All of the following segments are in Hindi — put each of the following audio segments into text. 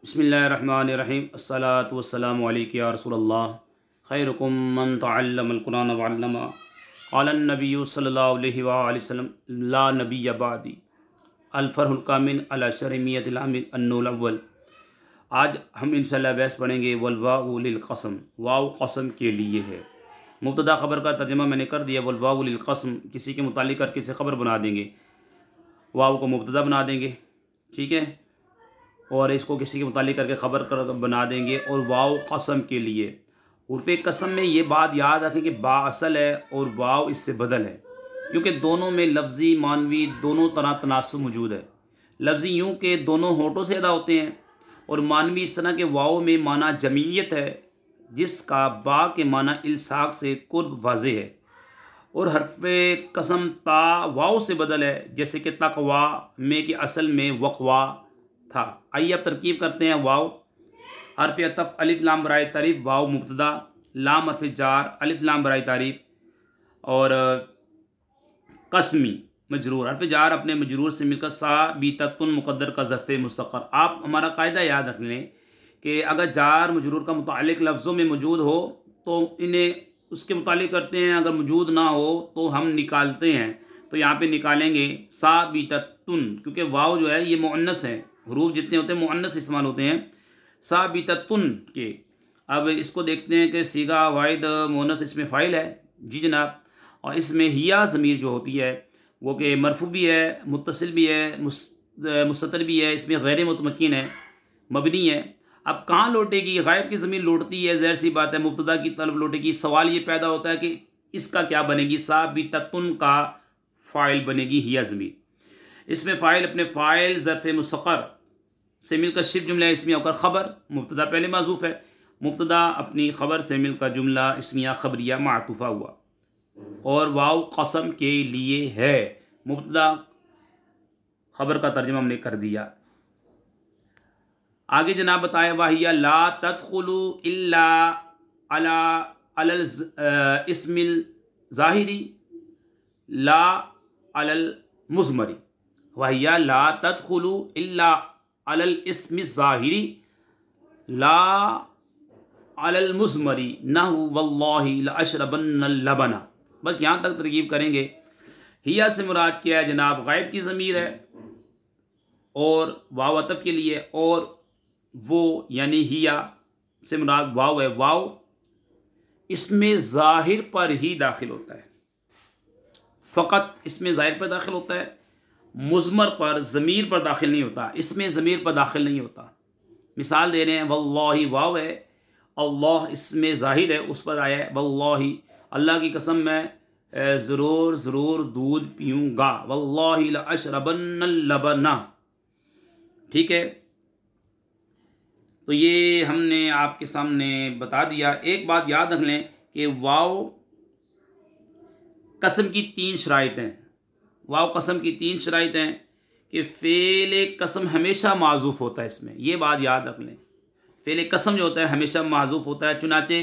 बिस्मिल्लाहिर्रहमानिर्रहीम अस्सलातु वस्सलामु अलैका या रसूलल्लाह खैरुकुम मन तअल्लमल कुरान व अल्लमा क़ालन नबिय्यु सल्लल्लाहु अलैहि वसल्लम ला नबिय्य बअदी अल फरहुल कामिल अला शरमियतिल आमिल अन्नुल अव्वल। आज हम इंशाअल्लाह बहस पढ़ेंगे वल वाउ लिल क़स्म, वाव क़स्म के लिए है। मुब्तदा ख़बर का तर्जुमा मैंने कर दिया। वल वाउ लिल क़स्म किसी के मुतालिक करके से ख़बर बना देंगे, वाव को मुब्तदा बना देंगे, ठीक है, और इसको किसी के मुतालिक करके ख़बर कर बना देंगे। और वाव क़स्म के लिए उर्फ़े कसम में ये बात याद रखें कि बा असल है और वाव इससे बदल है, क्योंकि दोनों में लफ्ज़ी मानवी दोनों तरह तनासुब मौजूद है। लफ्ज़ी यूँ के दोनों होठों से अदा होते हैं और मानवी इस तरह के वाव में माना जमीयत है, जिसका बा के माना इल्साक से कुर्ब वाज़ेह है। और हर्फ़े कसम ता वाव से बदल है, जैसे कि तक़वा में कि असल में वक़वा था। आइए अब तरकीब करते हैं। वाव हर्फ़ अतफ़ अलिफ लाम बराए तारीफ़, वाव मुब्तदा, लाम हर्फ़ जार, अलिफ लाम बराए तारीफ़, और कसमी मजरूर। हर्फ़ जार अपने मजरूर से मिलकर साबिततुन मुक़द्दर का ज़र्फ़ मुस्तक़र। आप हमारा कायदा याद रख लें कि अगर जार मजरूर का मुतालिक लफ्ज़ों में मौजूद हो तो इन्हें उसके मुतालिक करते हैं, अगर मौजूद ना हो तो हम निकालते हैं। तो यहाँ पे निकालेंगे साबिततुन, क्योंकि वाव जो है ये मुअन्नस है, हरूफ जितने होते हैं मुअन्नस इस्तेमाल होते हैं साबिततुन के। अब इसको देखते हैं कि सीगा वाहिद मुअन्नस इसमें फ़ाइल है, जी जनाब, और इसमें हिया ज़मीर जो होती है वो कि मरफू भी है, मुत्तसिल भी है, मुस्ततर भी है, इसमें गैर मुतमक्किन है, मबनी है। अब कहाँ लौटेगी? गायब की ज़मीर लौटती है, ज़ाहिर सी बात है मुब्तदा की तरफ लौटेगी। सवाल ये पैदा होता है कि इसका क्या बनेगी? साबिततुन का फ़ाइल बनेगी हिया ज़मीर। इसमें फ़ाइल अपने फ़ाइल ज़र्फ़ मुस्तक़र से मिलकर शिब जुमला इसमिया होकर ख़बर, मुब्तदा पहले माज़ूफ़ है, मुब्तदा अपनी ख़बर से मिलकर जुमला इसमिया ख़बरिया मातूफ़ा हुआ। और वाव क़स्म के लिए है, मुब्तदा ख़बर का तर्जुमा हमने कर दिया। आगे जनाब बताया वाहिया ला तदखुलु इल्ला अला अलल इस्मिल ज़ाहिरी ला अलल मुज़मरी। वाहिया ला तदखुलु इल्ला अलल इस्मिल ज़ाहिरी ला अलल मुज़मरी नहु वल्लाहि लअशरबन्नल लबना। बस यहाँ तक तरकीब करेंगे। हिया से मुराद क्या है जनाब? गायब की ज़मीर है और वाव अतफ़ के लिए, और वो यानी हिया से मुराद वाव है। वाव इसमें ज़ाहिर पर ही दाखिल होता है, फ़कत इसमें ज़ाहिर पर दाखिल होता है, मुज़मर पर ज़मीर पर दाखिल नहीं होता, इसमें ज़मीर पर दाखिल नहीं होता। मिसाल दे रहे हैं, वल्लाहि वाव है, अल्लाह इसमें ज़ाहिर है, उस पर आया है वल्लाहि, अल्लाह की कसम मैं ज़रूर ज़रूर दूध पीऊँगा, वल्लाहि लअशरबन्नल लबना। ठीक है, तो ये हमने आपके सामने बता दिया। एक बात याद रख लें कि वाव कसम की तीन शराइत हैं। वाव कसम की तीन शराइत हैं कि फ़ेल कसम हमेशा माज़ूफ़ होता है इसमें, ये बात याद रख लें। फ़ेल कसम जो होता है हमेशा माज़ूफ़ होता है, चुनाचे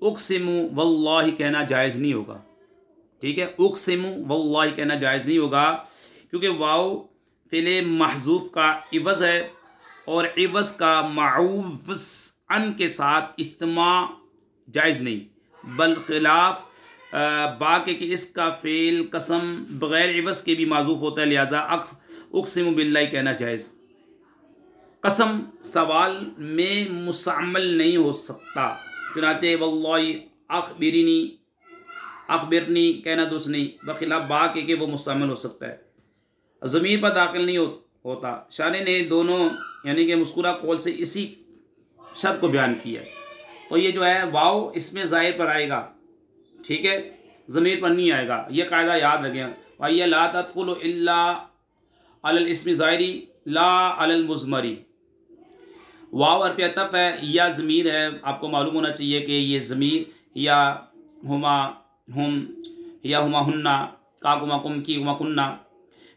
उक़सिमु वल्लाहि कहना जायज़ नहीं होगा। ठीक है, उक़सिमु वल्लाहि कहना जायज़ नहीं होगा, क्योंकि वाव फ़ेल महज़ूफ़ का इवज़ है और इवज़ का माऊफ़ अन के साथ इज्तिमा जायज़ नहीं, बल खिलाफ बाक़ी कि इसका फ़ेल कसम बग़ैर इवज़ के भी माज़ूफ़ होता है, लिहाजा उक़सिमु बिल्लाहि कहना जायज़। कसम सवाल में मुस्तअमल नहीं हो सकता, चुनाचे वल्लाहि अख़बिरनी अख़बिरनी कहना दुरुस्त नहीं, बखिलाफ़ बाक़ी कि वो मुस्तअमल हो सकता है, ज़मीर पर दाखिल नहीं होता। शाने ने दोनों यानी कि मुस्कुरा कौल से इसी शर्त को बयान किया। तो ये जो है वाव इसमें ज़ाहिर पर आएगा, ठीक है, ज़मीर पर नहीं आएगा, ये कायदा याद रखें। वाहिया ला तदखुलु इल्ला अलल इस्मि ज़ाहिरी ला अलल मुज़मरी। वाव हर्फ़ अतफ़ है, या ज़मीर है, आपको मालूम होना चाहिए कि ये ज़मीर या हुमा हुम या हुमा हुन्ना का कुमा कुम की हुमा कुन्ना,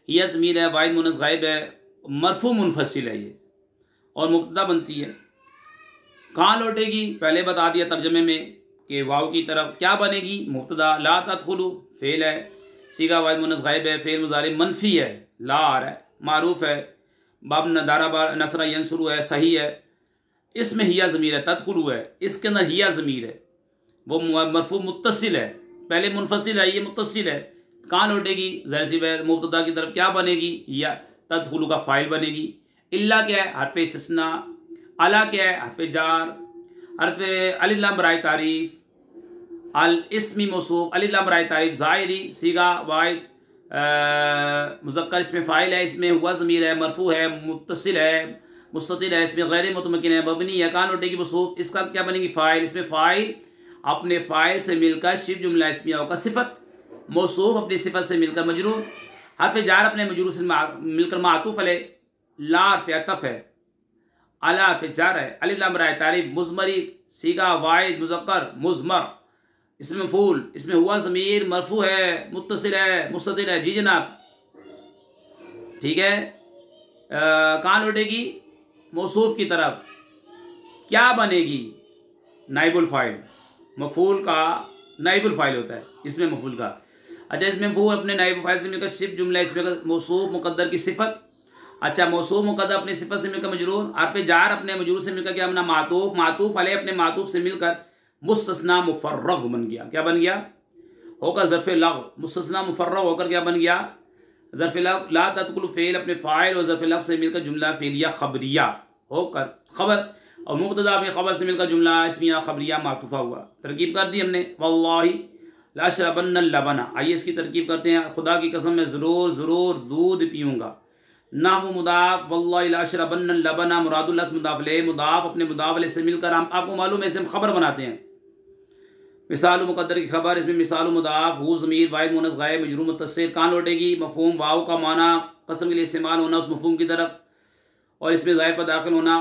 यह ज़मीर है, वाहिद मुनस गायब है, मरफू मुनफसिल है ये, और मुब्तदा बनती है। कहाँ लौटेगी? पहले बता दिया तर्जमे में कि वाव की तरफ क्या बनेगी? मुब्तदा। ला तदखुलु फ़ेल है, सीगा वाहिद मुनस गायब है, फ़ेल मुज़ारिअ मनफ़ी है, ला आ रहा है, मारूफ़ है, बाब नदारा नसरा यंसुरु है, सही है। इसमें हिया ज़मीर है, तदखुलू है, इसके अंदर हिया ज़मीर है, वो मरफू मुत्तसिल है, पहले मुनफसिल है, ये मुत्तसिल है। कहाँ लौटेगी? ज़ाहिर सी बात मुब्तदा की तरफ क्या बनेगी? या तदखुलू का फ़ाइल बनेगी। इल्ला क्या है? हर्फ़ इस्तिस्ना। अला क्या है? हर्फ़ जार। हर्फ़ अलिफ लाम बराए तारीफ़। अल इस्मी मौसूफ, अलिफ लाम बराए तारीफ़, ज़ाहिरी सीगा वाहिद मुज़क्कर, इसमें फ़ाइल है, इसमें हुआ ज़मीर है, मरफू है, मुत्तसिल है, मुस्ततिल है, इसमें गैर मुतमकिन है, मबनी है, कान उठेगी वसूफ, इसका क्या बनेगी? फ़ाइल। इसमें फ़ाइल अपने फ़ाइल से मिलकर शिब जुमला इस्मिया होगा सिफ़त, मौसूफ अपनी सिफ़त से मिलकर मजरूर, हर्फ़ जार अपने मजरूर से मिलकर मातूफ़ अलैह, ला हर्फ़ अतफ़ है, अला हर्फ़ जार है, अलिफ लाम बराए तारीफ़, मुज़मरी सीगा वाहिद मुज़क्कर मुज़मर, इसमें मफ़ूल, इसमें हुआ ज़मीर मरफू है, मुत्तसिल है, मुस्ततिल है। जी जनाब, ठीक है। कहाँ लौटेगी? मौसूफ की तरफ। क्या बनेगी? नाइबुल फ़ाइल। मफ़ूल का नाइबुल फ़ाइल होता है इसमें, मफ़ूल का। अच्छा, इसमें मफ़ूल अपने नाइबुल फ़ाइल से मिलकर सिफ़ जुमला इसमें मौसूफ मुक़द्दर की सिफ़त। अच्छा, मौसूफ मुक़द्दर अपनी सिफ़त से मिलकर मजरूर, हर्फ़ जार अपने मजरूर से मिलकर क्या बना? मातूफ़। मातूफ़ अलैह अपने मातूफ़ से मिलकर मुस्तस्ना मुफ़र्रग़ बन गया। क्या बन गया? होकर ज़र्फ़ लग़। मुस्तस्ना मुफ़र्रग़ होकर क्या बन गया? ज़र्फ़ लग़। ला तदख़ुलु फ़ेल अपने फ़ाइल और ज़र्फ़ लग़ से मिलकर जुमला फ़ेलिया ख़बरिया होकर ख़बर, और मुब्तदा में ख़बर से मिलकर जुमला इस्मिया ख़बरिया मातूफ़ा हुआ। तरकीब कर दी हमने। वल्लाहि लाशरबन्न लबना। आइए इसकी तरकीब करते हैं। खुदा की कसम मैं ज़रूर ज़रूर दूध पीऊँगा। नाम मुदाफ़, वल्लाहि लाशरबन्न लबना मुरादुल्लाह से मुदाफ़ ले, मुदाफ़ अपने मुदाफ़ ले से मिलकर हम आपको मालूम है इसे हम ख़बर बनाते हैं। मिसाल मुक़द्दर की खबर, इसमें मिसाल मुदाफ़, हु ज़मीर वाहिद मुअन्नस गायब मजरूर मुत्तसिल, कहाँ लौटेगी? मफ़हूम वाव का माना कसम के लिए इस्तेमाल होना उस मफ़हूम की तरफ, और इसमें ज़ाहिर पर दाखिल होना।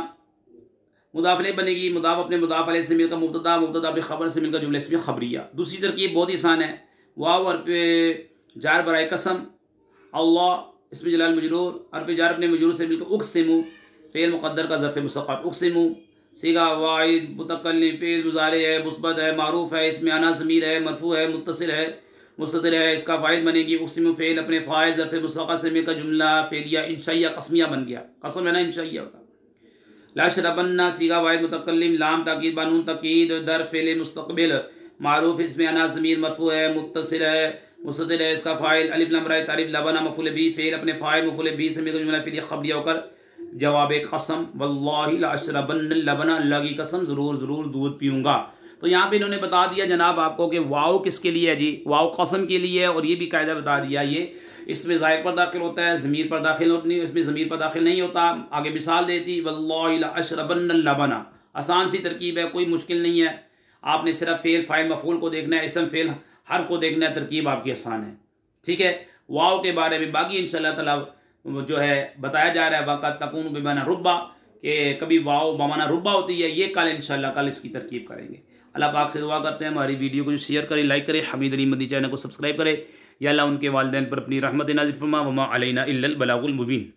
मुदाफ़ बनेगी, मुदाफ़ अपने मुदाफ़ अलैह से मिलकर मुब्तदा, मुब्तदा अपनी खबर से मिलकर जुमला इसमें ख़बरिया। दूसरी तरकीब बहुत ही आसान है। वाव हर्फ़ जार बराए कसम, अल्लाह इसमें जलाल मजरूर, हर्फ़ जार अपने मजरूर से मिलकर उक़सिमु, फ़ेल मुक़द्दर का ज़र्फ़ मुस्तक़र, उक़सिमु सीगा वाहिद मुतकल्लिम, फ़ेल मुज़ारे है, मुस्बत है, मारूफ़ है, इसमें अना ज़मीर है, मरफ़ू है, मुत्तसिल है, मुस्ततिर है, इसका फ़ाइल बनेगी। उक़सिमु फ़ेल अपने फ़ाइल ज़र्फ़ मुस्तक़र से मिलकर जुमला फ़ेलिया इंशाइया क़स्मिया बन गया। कसम है ना, इंशाइया होता। लाशरबन्ना सीगा वाहिद मुतकल्लिम, लाम ताकीद बानून ताकीद, दर फ़ेल मुस्तक़बिल, मारूफ़ इसमें अना ज़मीर मरफ़ू है, मुत्तसिल है, मुस्ततिर है, इसका फ़ाइल अलिफ लाम बराए तारीफ़, लबना मफ़ूल बी, फ़ेल अपने फ़ाइल मफ़ूल बी से मिलकर जुमला फ़ेलिया ख़बरिया होकर जवाब कसम, वल्लाहि लाशरबन्न लबना, अल्लाह की कसम ज़रूर ज़रूर दूध पीऊँगा। तो यहाँ पे इन्होंने बता दिया जनाब आपको कि वाव किसके लिए है जी? वाव कसम के लिए है, और ये भी कायदा बता दिया, ये इसमें ज़ाहिर पर दाखिल होता है, ज़मीर पर दाखिल होती है, इसमें ज़मीर पर दाखिल नहीं होता। आगे मिसाल देती, वल्लाहि लाशरबन्न लबना। आसान सी तरकीब है, कोई मुश्किल नहीं है। आपने सिर्फ फ़ेल फ़ाइल मफ़ूल को देखना है, इसम फ़ेल हर को देखना है, तरकीब आपकी आसान है। ठीक है। वाव के बारे में बाकी इंशाअल्लाह ताला जो है बताया जा रहा है, वक़्त तकून बिमाना रुब्बा, कि कभी वाव बमाना रुब्बा होती है, ये कल इंशाअल्लाह कल इसकी तरकीब करेंगे। अल्लाह पाक से दुआ करते हैं हमारी वीडियो को शेयर करें, लाइक करें, हमीद अली मदी चैनल को सब्सक्राइब करें। या अल्लाह उनके वालिदैन पर अपनी रहमत नाज़िल फरमा, वमा अलैना इल्लल बलागुल मुबीन।